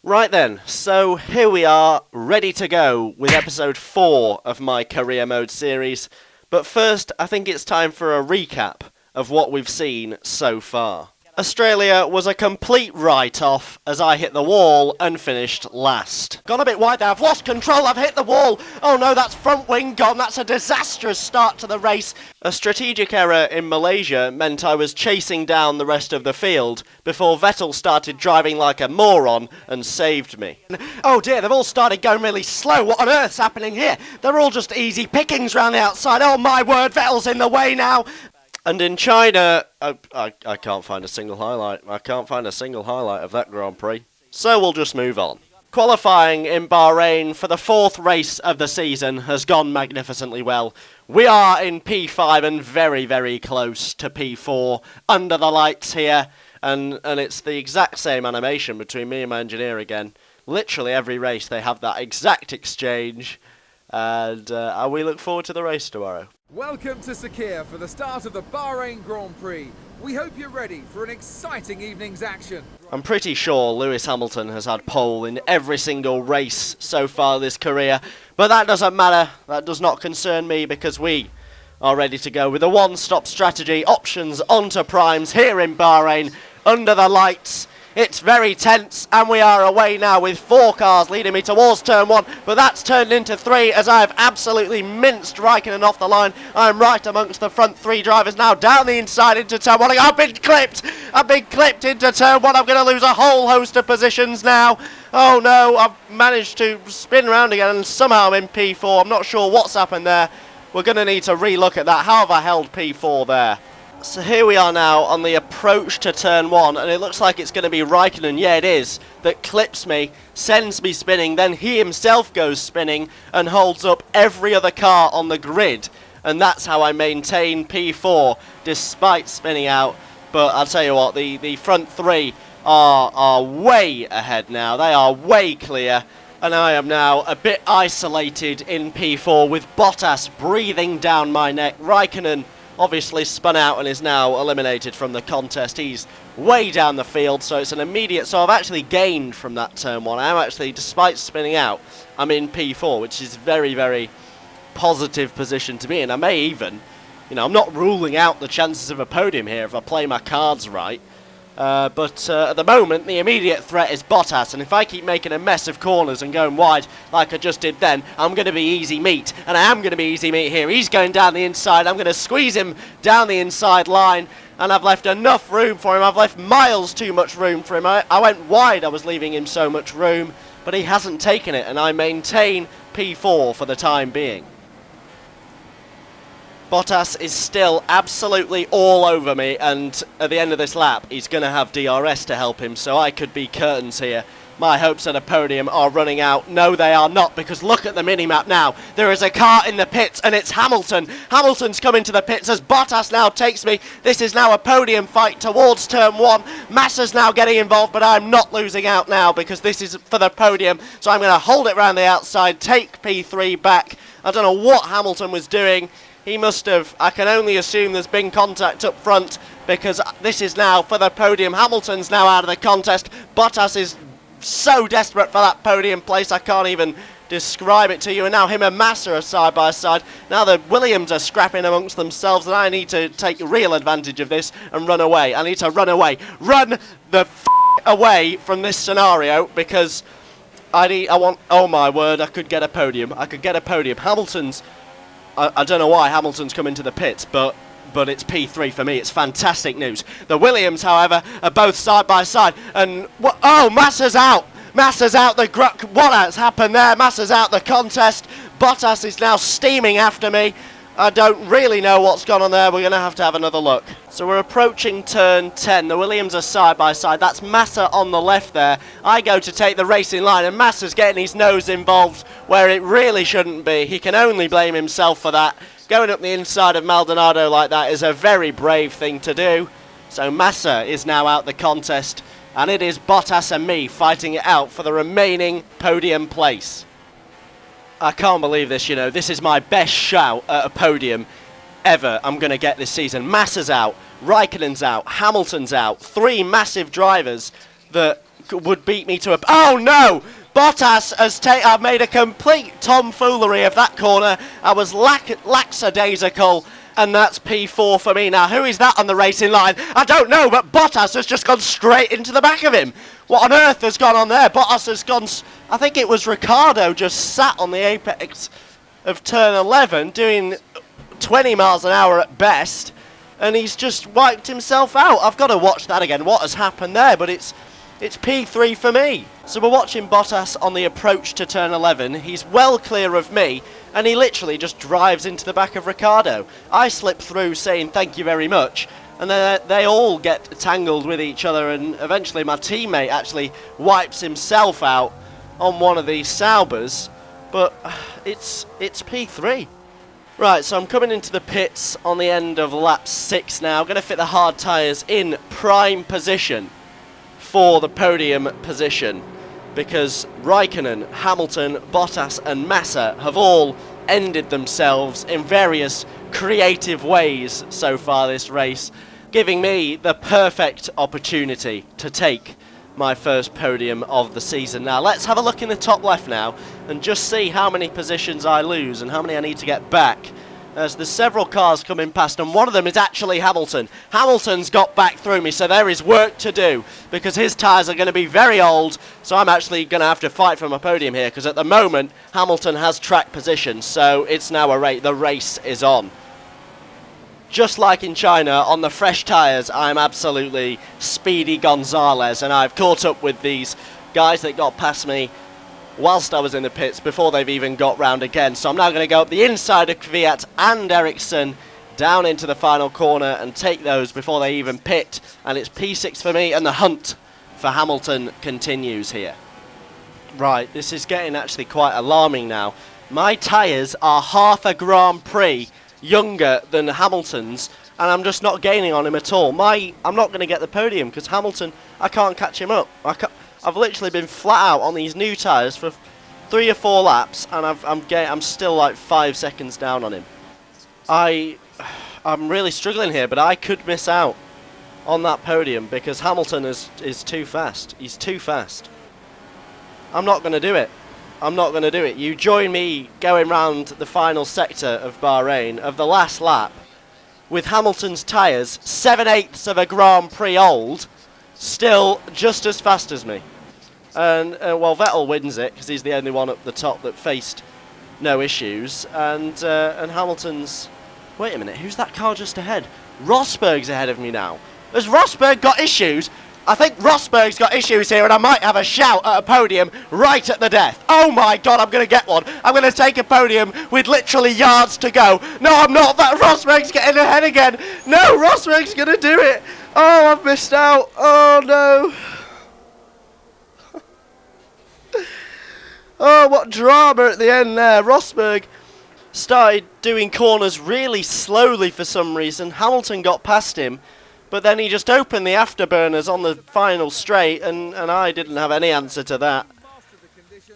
Right then, so here we are, ready to go with episode 4 of my career mode series. But first, I think it's time for a recap of what we've seen so far. Australia was a complete write-off as I hit the wall and finished last. Gone a bit wide there, I've lost control, I've hit the wall! Oh no, that's front wing gone, that's a disastrous start to the race. A strategic error in Malaysia meant I was chasing down the rest of the field before Vettel started driving like a moron and saved me. Oh dear, they've all started going really slow, what on earth's happening here? They're all just easy pickings round the outside, oh my word, Vettel's in the way now! And in China, I can't find a single highlight. I can't find a single highlight of that Grand Prix. So we'll just move on. Qualifying in Bahrain for the 4th race of the season has gone magnificently well. We are in P5 and very, very close to P4 under the lights here. And it's the exact same animation between me and my engineer again. Literally every race they have that exact exchange. And we look forward to the race tomorrow. Welcome to Sakir for the start of the Bahrain Grand Prix. We hope you're ready for an exciting evening's action. I'm pretty sure Lewis Hamilton has had pole in every single race so far this career, but that doesn't matter, that does not concern me because we are ready to go with a one-stop strategy, options onto primes here in Bahrain, under the lights. It's very tense, and we are away now with 4 cars leading me towards turn 1, but that's turned into 3 as I have absolutely minced Raikkonen off the line. I'm right amongst the front 3 drivers now, down the inside into turn 1. I've been clipped into turn 1. I'm going to lose a whole host of positions now. Oh no, I've managed to spin around again, and somehow I'm in P4. I'm not sure what's happened there. We're going to need to relook at that. How have I held P4 there? So here we are now on the approach to turn 1, and it looks like it's going to be Raikkonen, yeah it is, that clips me, sends me spinning, then he himself goes spinning and holds up every other car on the grid, and that's how I maintain P4 despite spinning out. But I'll tell you what, the front 3 are way ahead now, they are way clear, and I am now a bit isolated in P4 with Bottas breathing down my neck. Raikkonen obviously spun out and is now eliminated from the contest. He's way down the field, so it's an immediate... So I've actually gained from that turn 1. I am actually, despite spinning out, I'm in P4, which is very, very positive position to be in. I may even, I'm not ruling out the chances of a podium here if I play my cards right. But at the moment, the immediate threat is Bottas, and if I keep making a mess of corners and going wide like I just did then, I'm going to be easy meat, and I am going to be easy meat here. He's going down the inside. I'm going to squeeze him down the inside line, and I've left enough room for him. I've left miles too much room for him. I went wide. I was leaving him so much room, but he hasn't taken it, and I maintain P4 for the time being. Bottas is still absolutely all over me, and at the end of this lap he's going to have DRS to help him, so I could be curtains here. My hopes at a podium are running out. No, they are not, because look at the minimap now. There is a car in the pits, and it's Hamilton. Hamilton's coming to the pits as Bottas now takes me. This is now a podium fight towards turn 1. Massa's now getting involved, but I'm not losing out now because this is for the podium, so I'm going to hold it round the outside, take P3 back. I don't know what Hamilton was doing. He must have, I can only assume there's been contact up front because this is now for the podium. Hamilton's now out of the contest. Bottas is so desperate for that podium place, I can't even describe it to you. And now him and Massa are side by side. Now the Williams are scrapping amongst themselves, and I need to take real advantage of this and run away. I need to run away. Run the away from this scenario because I want, oh my word, I could get a podium. I could get a podium. Hamilton's, I don't know why Hamilton's come into the pits, but it's P3 for me. It's fantastic news. The Williams, however, are both side by side. And, oh, Massa's out. Massa's out. What has happened there? Massa's out the contest. Bottas is now steaming after me. I don't really know what's gone on there. We're going to have another look. So we're approaching turn 10. The Williams are side by side. That's Massa on the left there. I go to take the racing line, and Massa's getting his nose involved where it really shouldn't be. He can only blame himself for that. Going up the inside of Maldonado like that is a very brave thing to do. So Massa is now out the contest, and it is Bottas and me fighting it out for the remaining podium place. I can't believe this, this is my best shout at a podium ever I'm going to get this season. Massa's out, Raikkonen's out, Hamilton's out, 3 massive drivers that would beat me to a... Oh no! Bottas has made a complete tomfoolery of that corner. I was lackadaisical, and that's P4 for me. Now, who is that on the racing line? I don't know, but Bottas has just gone straight into the back of him. What on earth has gone on there? Bottas has gone... I think it was Ricciardo just sat on the apex of turn 11 doing 20 miles an hour at best, and he's just wiped himself out. I've got to watch that again. What has happened there? But it's P3 for me. So we're watching Bottas on the approach to turn 11. He's well clear of me, and he literally just drives into the back of Ricciardo. I slip through saying thank you very much, and then they all get tangled with each other, and eventually my teammate actually wipes himself out on one of these Saubers. But it's P3. Right, so I'm coming into the pits on the end of lap 6 now. I'm going to fit the hard tyres in prime position for the podium position, because Raikkonen, Hamilton, Bottas and Massa have all ended themselves in various creative ways so far this race, giving me the perfect opportunity to take my first podium of the season. Now let's have a look in the top left now and just see how many positions I lose and how many I need to get back, as there's several cars coming past, and one of them is actually Hamilton. Hamilton's got back through me, so there is work to do, because his tyres are going to be very old, so I'm actually going to have to fight for my podium here, because at the moment Hamilton has track position, so it's now a race. The race is on. Just like in China, on the fresh tyres, I'm absolutely Speedy Gonzalez, and I've caught up with these guys that got past me whilst I was in the pits before they've even got round again. So I'm now going to go up the inside of Kvyat and Ericsson down into the final corner and take those before they even pit, and it's P6 for me, and the hunt for Hamilton continues here. Right, this is getting actually quite alarming now. My tyres are half a Grand Prix younger than Hamilton's, and I'm just not gaining on him at all. I'm not going to get the podium because Hamilton, I can't catch him up. I've literally been flat out on these new tyres for 3 or 4 laps, and I'm still like 5 seconds down on him. I'm really struggling here, but I could miss out on that podium because Hamilton is too fast. He's too fast. I'm not going to do it. I'm not going to do it. You join me going round the final sector of Bahrain, of the last lap, with Hamilton's tyres 7/8 of a Grand Prix old, still just as fast as me. And well, Vettel wins it because he's the only one up the top that faced no issues. And Hamilton's... Wait a minute, who's that car just ahead? Rosberg's ahead of me now. Has Rosberg got issues? I think Rosberg's got issues here, and I might have a shout at a podium right at the death. Oh my god, I'm going to get one. I'm going to take a podium with literally yards to go. No, I'm not. That Rosberg's getting ahead again. No, Rosberg's going to do it. Oh, I've missed out. Oh no. Oh, what drama at the end there. Rosberg started doing corners really slowly for some reason. Hamilton got past him, but then he just opened the afterburners on the final straight, and I didn't have any answer to that.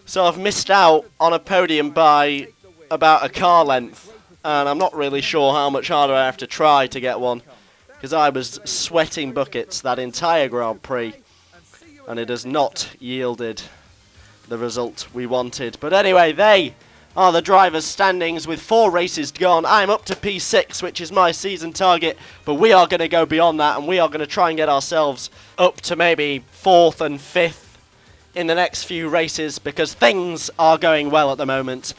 So I've missed out on a podium by about a car length, and I'm not really sure how much harder I have to try to get one, because I was sweating buckets that entire Grand Prix, and it has not yielded the result we wanted. But anyway, they are the drivers' standings with 4 races gone. I'm up to P6, which is my season target, but we are going to go beyond that, and we are going to try and get ourselves up to maybe 4th and 5th in the next few races, because things are going well at the moment.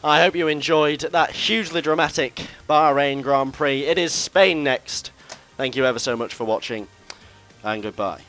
I hope you enjoyed that hugely dramatic Bahrain Grand Prix. It is Spain next. Thank you ever so much for watching, and goodbye.